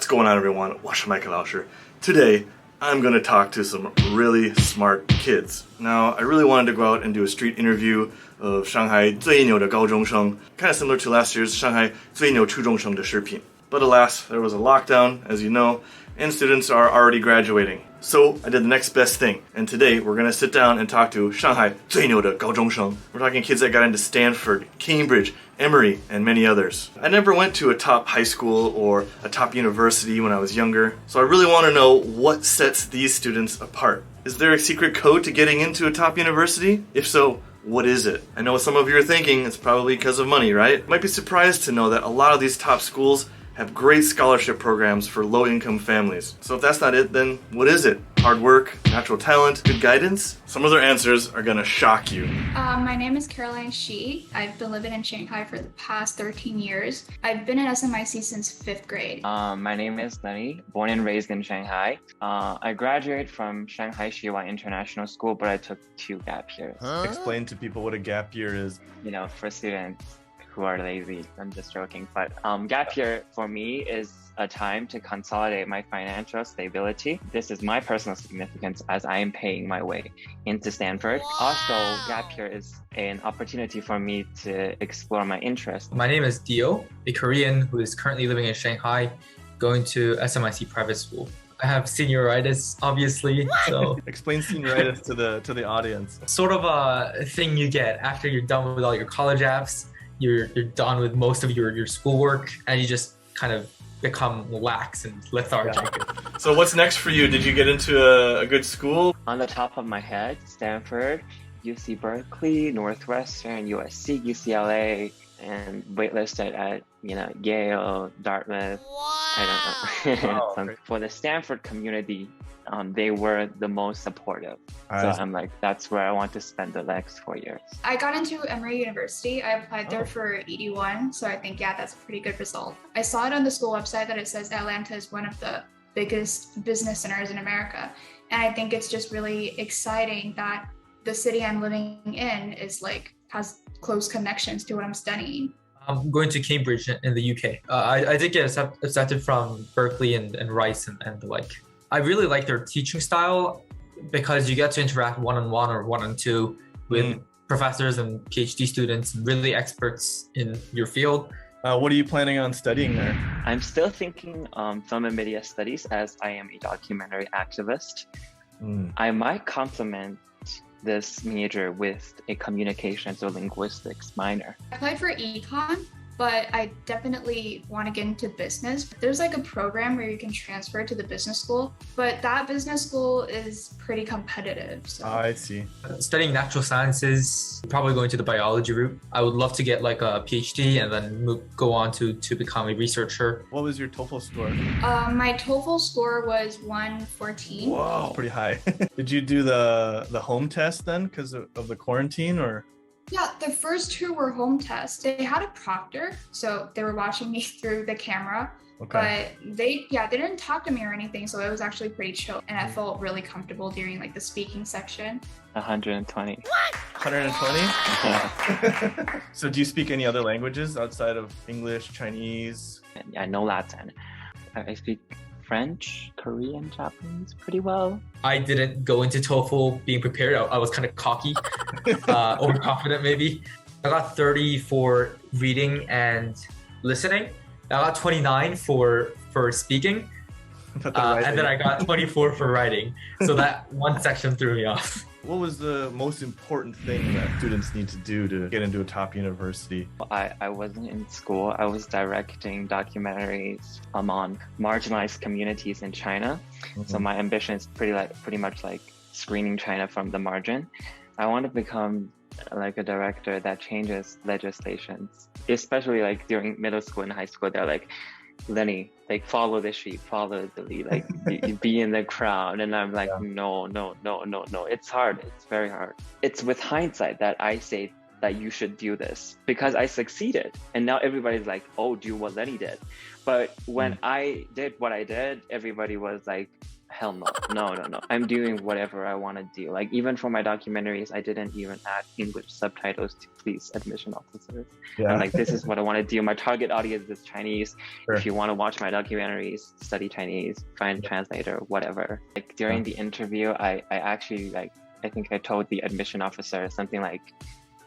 going on, everyone? 我是麦克老师. Today, I'm going to talk to some really smart kids. Now, I really wanted to go out and do a street interview of Shanghai 最牛的高中生, kind of similar to last year's Shanghai 最牛初中生的视频. But alas, there was a lockdown, as you know, and students are already graduating. So I did the next best thing, and today we're going to sit down and talk to Shanghai 最牛的高中生. We're talking kids that got into Stanford, Cambridge, Emory, and many others. I never went to a top high school or a top university when I was younger, so I really want to know what sets these students apart. Is there a secret code to getting into a top university? If so, what is it? I know some of you are thinking it's probably because of money, right? You might be surprised to know that a lot of these top schools have great scholarship programs for low-income families. So if that's not it, then what is it? Hard work, natural talent, good guidance? Some of their answers are gonna shock you. My name is Caroline Shi. I've been living in Shanghai for the past 13 years. I've been in SMIC since 5th grade. My name is Lenny, born and raised in Shanghai. I graduated from Shanghai Xiwan International School, but I took 2 gap years. Explain to people what a gap year is. You know, for students who are lazy. I'm just joking. But gap year for me is a time to consolidate my financial stability. This is my personal significance as I am paying my way into Stanford. Wow. Also, gap year is an opportunity for me to explore my interests. My name is Dio, a Korean who is currently living in Shanghai, going to SMIC private school. I have senioritis, obviously. So explain senioritis to the audience. Sort of a thing you get after you're done with all your college apps. You're done with most of your schoolwork, and you just kind of become lax and lethargic. Yeah. So what's next for you? Did you get into a good school? On the top of my head, Stanford, UC Berkeley, Northwestern, USC, UCLA, and waitlisted at Yale, Dartmouth. What? I don't know. So for the Stanford community, they were the most supportive. So I'm like, that's where I want to spend the next 4 years. I got into Emory University. I applied there for 81, so I think, yeah, that's a pretty good result. I saw it on the school website that it says Atlanta is one of the biggest business centers in America. And I think it's just really exciting that the city I'm living in has close connections to what I'm studying. I'm going to Cambridge in the UK. I did get accepted from Berkeley and Rice and the like. I really like their teaching style because you get to interact one-on-one or one-on-two with professors and PhD students, really experts in your field. What are you planning on studying there? I'm still thinking film and media studies as I am a documentary activist. I might complement this major with a communications or linguistics minor. I applied for econ, but I definitely want to get into business. There's like a program where you can transfer to the business school, but that business school is pretty competitive. So. I see. Studying natural sciences, probably going to the biology route. I would love to get like a PhD and then go on to become a researcher. What was your TOEFL score? My TOEFL score was 114. Wow, pretty high. Did you do the home test then because of the quarantine or? Yeah, the first 2 were home tests. They had a proctor, so they were watching me through the camera. Okay. But they didn't talk to me or anything, so it was actually pretty chill. And I felt really comfortable during like the speaking section. 120. What? 120? Yeah. So do you speak any other languages outside of English, Chinese? I know Latin. I speak French, Korean, Japanese pretty well. I didn't go into TOEFL being prepared. I was kind of cocky, overconfident maybe. I got 30 for reading and listening. I got 29 for speaking. And then I got 24 for writing. So that one section threw me off. What was the most important thing that students need to do to get into a top university? I wasn't in school. I was directing documentaries on marginalized communities in China. So my ambition is pretty much like screening China from the margin. I want to become like a director that changes legislations, especially like during middle school and high school. They're like, Lenny, like follow the sheep, follow the lead, like you be in the crowd. And I'm like, no. It's hard. It's very hard. It's with hindsight that I say that you should do this because I succeeded. And now everybody's like, oh, do what Lenny did. But when I did what I did, everybody was like hell no. I'm doing whatever I want to do. Like even for my documentaries, I didn't even add English subtitles to please admission officers. Yeah. I'm like, this is what I want to do. My target audience is Chinese. Sure. If you want to watch my documentaries, study Chinese, find a translator, whatever. Like during the interview, I actually like, I think I told the admission officer something like,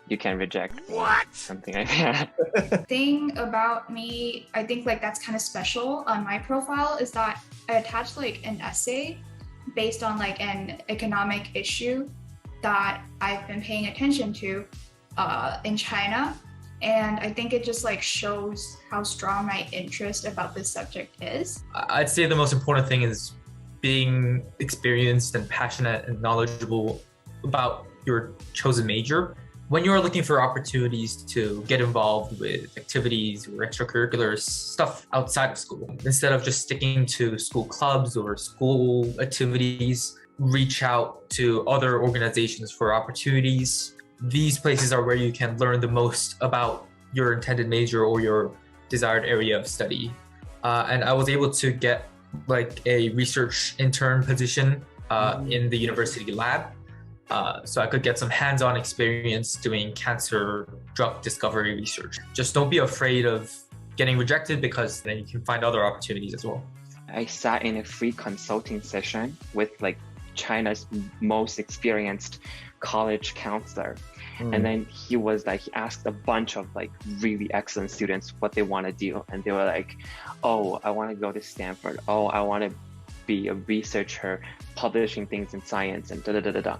you can reject me, something like that. Thing about me, I think like that's kind of special on my profile is that I attached like an essay based on like an economic issue that I've been paying attention to in China. And I think it just like shows how strong my interest about this subject is. I'd say the most important thing is being experienced and passionate and knowledgeable about your chosen major. When you're looking for opportunities to get involved with activities or extracurricular stuff outside of school, instead of just sticking to school clubs or school activities, reach out to other organizations for opportunities. These places are where you can learn the most about your intended major or your desired area of study. And I was able to get like a research intern position in the university lab. So I could get some hands-on experience doing cancer drug discovery research. Just don't be afraid of getting rejected, because then you can find other opportunities as well. I sat in a free consulting session with like China's most experienced college counselor. And then he asked a bunch of like really excellent students what they want to do. And they were like, oh, I want to go to Stanford. Oh, I want to be a researcher publishing things in science and da-da-da-da-da.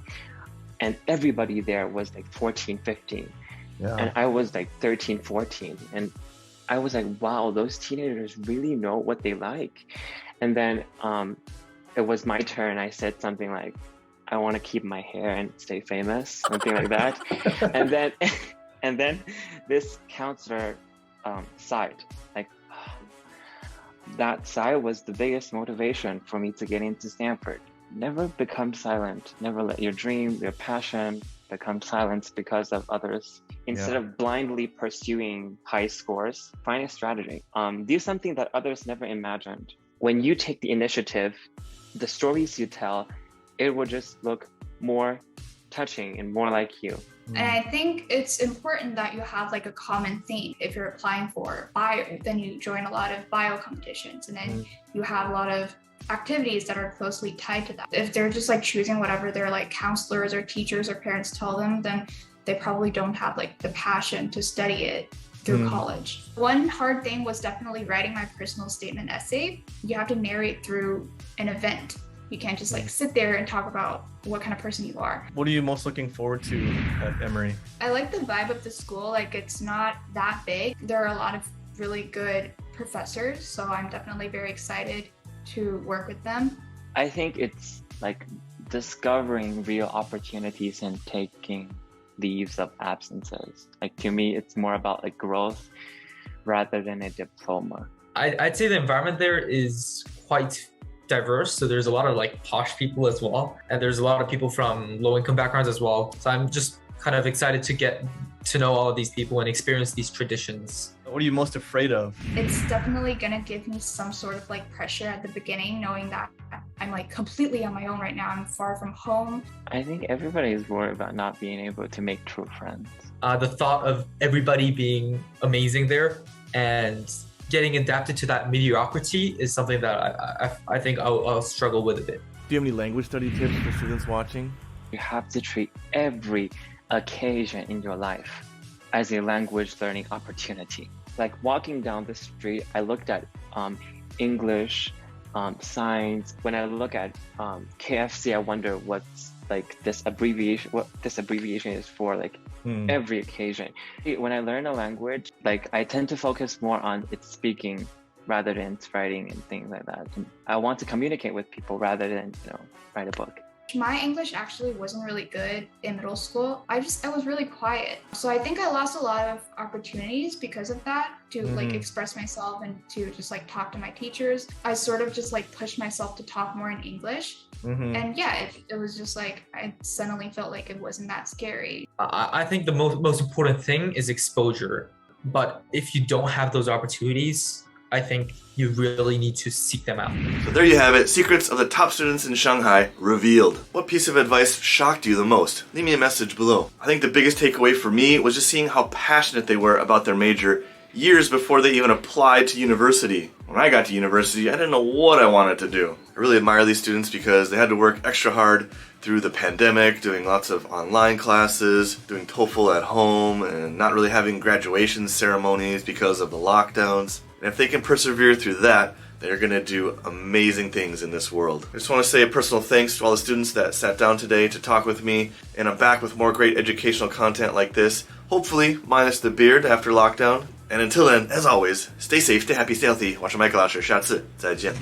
And everybody there was like 14, 15. Yeah. And I was like 13, 14. And I was like, wow, those teenagers really know what they like. And then it was my turn. I said something like, I want to keep my hair and stay famous, something like that. and then this counselor sighed. Like, that sigh was the biggest motivation for me to get into Stanford. Never become silent. Never let your dream, your passion become silent because of others. Instead of blindly pursuing high scores, find a strategy. Do something that others never imagined. When you take the initiative, the stories you tell, it will just look more touching and more like you. And I think it's important that you have like a common theme. If you're applying for bio, then you join a lot of bio competitions, and then you have a lot of activities that are closely tied to that. If they're just like choosing whatever their like counselors or teachers or parents tell them, then they probably don't have like the passion to study it through college. One hard thing was definitely writing my personal statement essay. You have to narrate through an event. You can't just like sit there and talk about what kind of person you are. What are you most looking forward to at Emory? I like the vibe of the school. Like, it's not that big. There are a lot of really good professors, so I'm definitely very excited to work with them. I think it's like discovering real opportunities and taking leaves of absences. Like, to me, it's more about like growth rather than a diploma. I'd say the environment there is quite diverse. So there's a lot of like posh people as well. And there's a lot of people from low income backgrounds as well. So I'm just kind of excited to get to know all of these people and experience these traditions. What are you most afraid of? It's definitely gonna give me some sort of like pressure at the beginning, knowing that I'm like completely on my own right now. I'm far from home. I think everybody is worried about not being able to make true friends. The thought of everybody being amazing there and getting adapted to that mediocrity is something that I think I'll struggle with a bit. Do you have any language study tips for students watching? You have to treat every occasion in your life as a language learning opportunity. Like walking down the street, I looked at English, science. When I look at KFC, I wonder what's like what this abbreviation is for, like every occasion. When I learn a language, like I tend to focus more on its speaking rather than its writing and things like that. And I want to communicate with people rather than, write a book. My English actually wasn't really good in middle school. I was really quiet. So I think I lost a lot of opportunities because of that, to like express myself and to just like talk to my teachers. I sort of just like pushed myself to talk more in English. And yeah, it was just like, I suddenly felt like it wasn't that scary. I think the most important thing is exposure. But if you don't have those opportunities, I think you really need to seek them out. So there you have it, secrets of the top students in Shanghai revealed. What piece of advice shocked you the most? Leave me a message below. I think the biggest takeaway for me was just seeing how passionate they were about their major years before they even applied to university. When I got to university, I didn't know what I wanted to do. I really admire these students because they had to work extra hard through the pandemic, doing lots of online classes, doing Toefl at home, and not really having graduation ceremonies because of the lockdowns. And if they can persevere through that, they're going to do amazing things in this world. I just want to say a personal thanks to all the students that sat down today to talk with me, and I'm back with more great educational content like this, hopefully minus the beard after lockdown. And until then, as always, stay safe, stay happy, stay healthy. 我是麦克老师，下次再见。